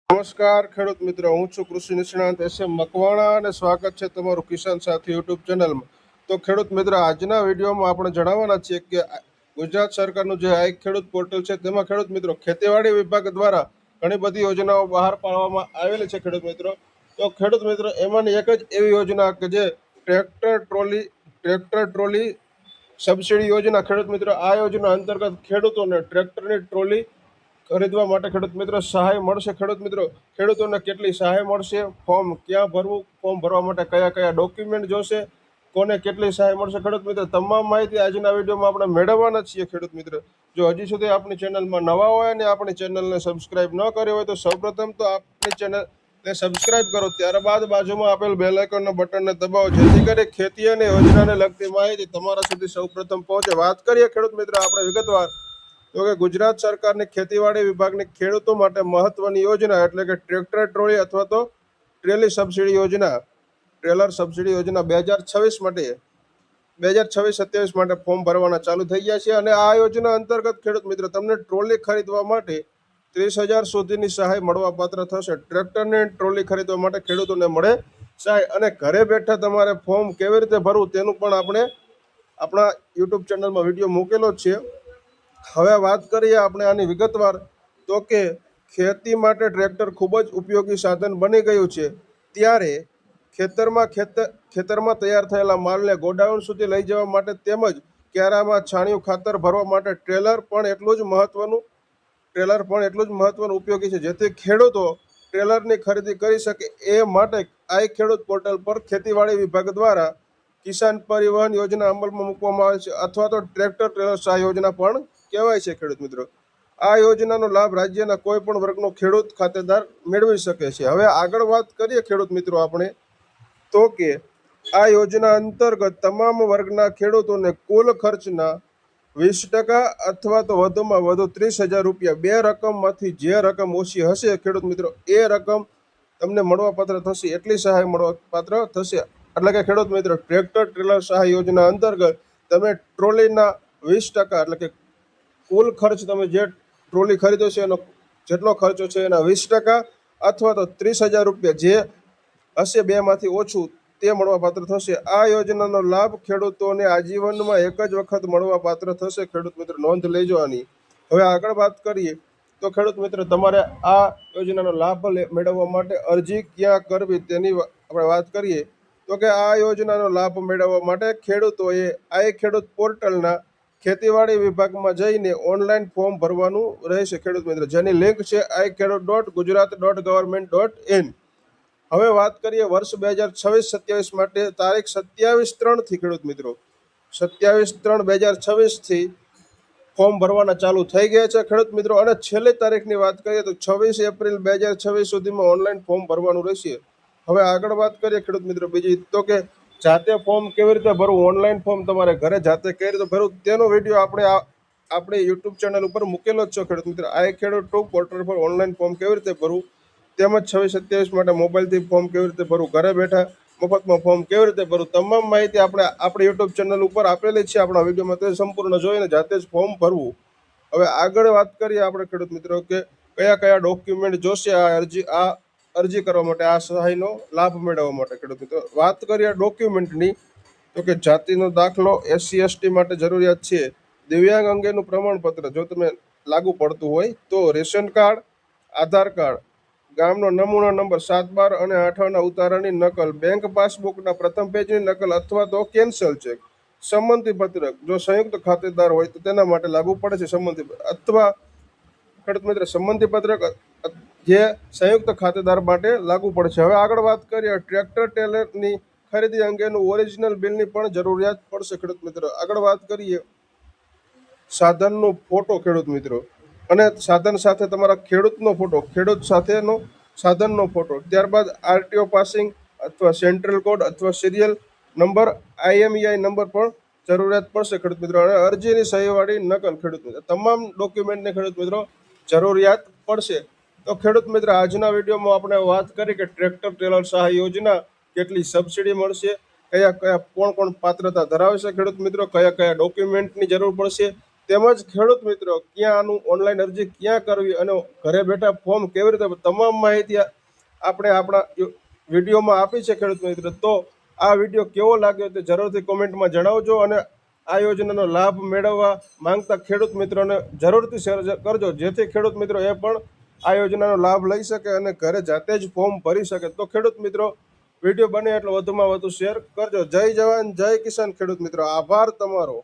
નમસ્કાર ખેડૂત મિત્રો, હું છું કૃષિ નિષ્ણાંત એસએમ મકવાણા અને સ્વાગત છે તમારું કિસાન સાથી યુટ્યુબ ચેનલમાં. તો ખેડૂત મિત્રો, આજના વિડીયોમાં આપણે જણાવવાના છીએ કે ગુજરાત સરકારનું જે આ ખેડૂત પોર્ટલ છે તેમાં ખેડૂત મિત્રો ખેતીવાડી વિભાગ દ્વારા ઘણી બધી યોજનાઓ બહાર પાડવામાં આવેલી છે. ખેડૂત મિત્રો, તો ખેડૂત મિત્રો એમાંની એક જ એવી યોજના કે જે ટ્રેક્ટર ટ્રોલી સબસિડી યોજના. ખેડૂત મિત્રો, આ યોજના અંતર્ગત ખેડૂતોને ટ્રેક્ટરની ટ્રોલી ખરીદવા માટે ખેડૂત મિત્રો સહાય મળશે. ખેડૂત મિત્રો, ખેડૂતોને કેટલી સહાય મળશે, ફોર્મ ક્યાં ભરવું, ફોર્મ ભરવા માટે કયા કયા ડોક્યુમેન્ટ જોશે, કોને કેટલી સહાય મળશે, ખેડૂત મિત્રો તમામ માહિતી આજના વિડીયોમાં આપણે મેળવવાના છીએ. ખેડૂત મિત્રો, જો હજી સુધી આપણી ચેનલમાં નવા હોય અને આપણી ચેનલને સબસ્ક્રાઇબ ન કરી હોય તો સૌપ્રથમ તો આપણી ચેનલને સબસ્ક્રાઇબ કરો, ત્યારબાદ બાજુમાં આપેલ બેલ આઇકોનના બટનને દબાવો, જેથી કરી ખેતી અને યોજનાને લગતી માહિતી તમારા સુધી સૌપ્રથમ પહોંચે. વાત કરીએ ખેડૂત મિત્રો આપણે વિગતવાર, તો કે ગુજરાત સરકારની ખેતીવાડી વિભાગની ખેડૂતો માટે મહત્વની યોજના એટલે કે ટ્રેક્ટર ટ્રોલી અથવા તો ટ્રેલી સબસિડી યોજના, ટ્રેલર સબસિડી યોજના 2026-27 માટે ફોર્મ ભરવાના ચાલુ થઈ ગયા છે. અને આ યોજના અંતર્ગત ખેડૂત મિત્રો તમને ટ્રોલી ખરીદવા માટે 30,000 સુધીની સહાય મળવા પાત્ર થશે. ટ્રેક્ટરની ટ્રોલી ખરીદવા માટે ખેડૂતોને મળે સહાય. અને ઘરે બેઠા તમારે ફોર્મ કેવી રીતે ભરવું તેનું પણ આપણે આપણા યુટ્યુબ ચેનલમાં વિડીયો મૂકેલો જ છે. હવે વાત કરીએ આપણે આની વિગતવાર, તો કે ખેતી માટે ટ્રેક્ટર ખૂબ જ ઉપયોગી સાધન બની ગયું છે. ત્યારે ખેતરમાં તૈયાર થયેલા માલને ગોડાઉન સુધી લઈ જવા માટે તેમજ ક્યારામાં છાણિયું ખાતર ભરવા માટે ટ્રેલર પણ એટલું જ મહત્વનું ઉપયોગી છે. જેથી ખેડૂતો ટ્રેલરની ખરીદી કરી શકે એ માટે આ ખેડૂત પોર્ટલ પર ખેતીવાડી વિભાગ દ્વારા કિસાન પરિવહન યોજના અમલમાં મૂકવામાં આવે છે, અથવા તો ટ્રેક્ટર ટ્રેલર સહાય યોજના પણ કહેવાય છે. ખેડૂત મિત્રો, આ યોજનાનો લાભ રાજ્યના કોઈ પણ વર્ગનો ખેડૂત ખાતેદાર મેળવી શકે છે. હવે આગળ વાત કરીએ ખેડૂત મિત્રો આપણે, તો કે આ યોજના અંતર્ગત તમામ વર્ગના ખેડૂતોને કુલ ખર્ચના 20% અથવા તો વધુમાં વધુ 30,000 રૂપિયા, બે રકમમાંથી જે રકમ ઓછી હશે ખેડૂત મિત્રો એ રકમ તમને મળવાપાત્ર થશે, એટલી સહાય મળવાપાત્ર થશે. એટલે કે ખેડૂત મિત્રો, ટ્રેક્ટર ટ્રેલર સહાય યોજના અંતર્ગત તમે ટ્રોલીના 20% એટલે કે કુલ ખર્ચ તમે જે ટ્રોલી ખરીદો છે એનો જેટલો ખર્ચો છે એના 20% અથવા તો 30,000 રૂપિયા જે હશે બેમાંથી ઓછું તે મળવાપાત્ર થશે. આ યોજનાનો લાભ ખેડૂતોને આજીવનમાં એક જ વખત મળવાપાત્ર થશે. ખેડૂત મિત્રો નોંધ લેજો આની. હવે આગળ વાત કરીએ તો ખેડૂત મિત્રો, તમારે આ યોજનાનો લાભ મેળવવા માટે અરજી ક્યાં કરવી તેની આપણે વાત કરીએ, તો કે આ યોજનાનો લાભ મેળવવા માટે ખેડૂતોએ આ ખેડૂત પોર્ટલના ખેતીવાડી વિભાગમાં જઈને ઓનલાઈન ફોર્મ ભરવાનું રહેશે. ખેડૂત મિત્રો, જેની લિંક છે iKheડૂત.gujarat.government.in. હવે વાત કરીએ વર્ષ 2026-27 માટે તારીખ 27/3 ખેડૂત મિત્રો 27/3/2026 ફોર્મ ભરવાના ચાલુ થઈ ગયા છે ખેડૂત મિત્રો. અને છેલ્લી તારીખની વાત કરીએ તો 26 એપ્રિલ 2026 સુધીમાં ઓનલાઈન ફોર્મ ભરવાનું રહેશે. હવે આગળ વાત કરીએ ખેડૂત મિત્રો બીજી, તો કે જાતે ફોર્મ કેવી રીતે ભરવું, ઓનલાઈન ફોર્મ તમારે ઘરે જાતે કઈ રીતે ભરવું તેનો વિડીયો આપણે યુટ્યુબ ચેનલ ઉપર મૂકેલો જ છે. ખેડૂત મિત્રો, આ ખેડૂત પોર્ટલ પર ઓનલાઈન ફોર્મ કેવી રીતે ભરવું, તેમજ 26-27 માટે મોબાઈલથી ફોર્મ કેવી રીતે ભરવું, ઘરે બેઠા મફતમાં ફોર્મ કેવી રીતે ભરવું, તમામ માહિતી આપણે આપણી યુટ્યુબ ચેનલ ઉપર આપેલી છે આપણા વિડીયોમાં. તે સંપૂર્ણ જોઈને જાતે જ ફોર્મ ભરવું. હવે આગળ વાત કરીએ આપણે ખેડૂત મિત્રો કે કયા કયા ડોક્યુમેન્ટ જોશે આ અરજી કરવા માટે, આ સહાયનો લાભ મેળવવા માટે. ખેડૂત મિત્રો, વાત કરીએ ડોક્યુમેન્ટની, તો કે જાતિનો દાખલો SC/ST માટે જરૂરિયાત છે. દિવ્યાંગ અંગેનું પ્રમાણપત્ર જો તમે લાગુ પડતું હોય તો, રેશન કાર્ડ, આધાર કાર્ડ, ગામનો નમૂના નંબર 7, 12 અને 8 ઉતારાની નકલ, બેંક પાસબુકના પ્રથમ પેજની નકલ અથવા તો કેન્સલ ચેક, સંમતિ પત્રક જો સંયુક્ત ખાતેદાર હોય તો તેના માટે લાગુ પડે છે સંમતિ, અથવા ખેડૂત મિત્ર સંમતિ પત્રક જે સંયુક્ત ખાતેદાર માટે લાગુ પડે છે. હવે આગળ વાત કરીએ ટ્રેક્ટર ટ્રેલરની ખરીદી અંગેનું ઓરિજિનલ બિલની પણ જરૂરિયાત પડશે. ખેડૂત મિત્રો, આગળ વાત કરીએ સાધનનો ફોટો ખેડૂત મિત્રો, અને સાધન સાથે તમારા ખેડૂતનો ફોટો, ખેડૂત સાથેનો સાધનનો ફોટો, ત્યારબાદ RTO પાસિંગ અથવા સેન્ટ્રલ કોડ અથવા સિરિયલ નંબર, IMEI નંબર પણ જરૂરિયાત પડશે ખેડૂત મિત્રો. અને અરજીની સહીવાળી નકલ ખેડૂત મિત્રો, તમામ ડોક્યુમેન્ટને ખેડૂત મિત્રો જરૂરિયાત પડશે. તો ખેડૂત મિત્ર, આજના વિડીયોમાં આપણે વાત કરી કે ટ્રેક્ટર ટ્રેલર સહાય યોજના કેટલી સબસિડી મળશે, કોણ પાત્રતા ધરાવે છે ખેડૂત મિત્રો, કયા ડોક્યુમેન્ટની જરૂર પડશે, તેમજ ખેડૂત મિત્રો ક્યાં આનું ઓનલાઈન અરજી ક્યાં કરવી અને ઘરે બેઠા ફોર્મ કેવી રીતે તમામ માહિતી આપણે આપણા વિડીયોમાં આપી છે ખેડૂત મિત્રો. તો આ વિડીયો કેવો લાગ્યો તે જરૂરથી કોમેન્ટમાં જણાવજો અને આ યોજનાનો લાભ મેળવવા માંગતા ખેડૂત મિત્રોને જરૂરથી શેર કરજો, જેથી ખેડૂત મિત્રો એ પણ આ યોજનાનો લાભ લઈ શકે અને ઘરે જાતે જ ફોર્મ ભરી શકે. તો ખેડૂત મિત્રો વિડીયો બને એટલો વધુમાં વધુ શેર કરજો. જય જવાન જય કિસાન ખેડૂત મિત્રો, આભાર તમારો.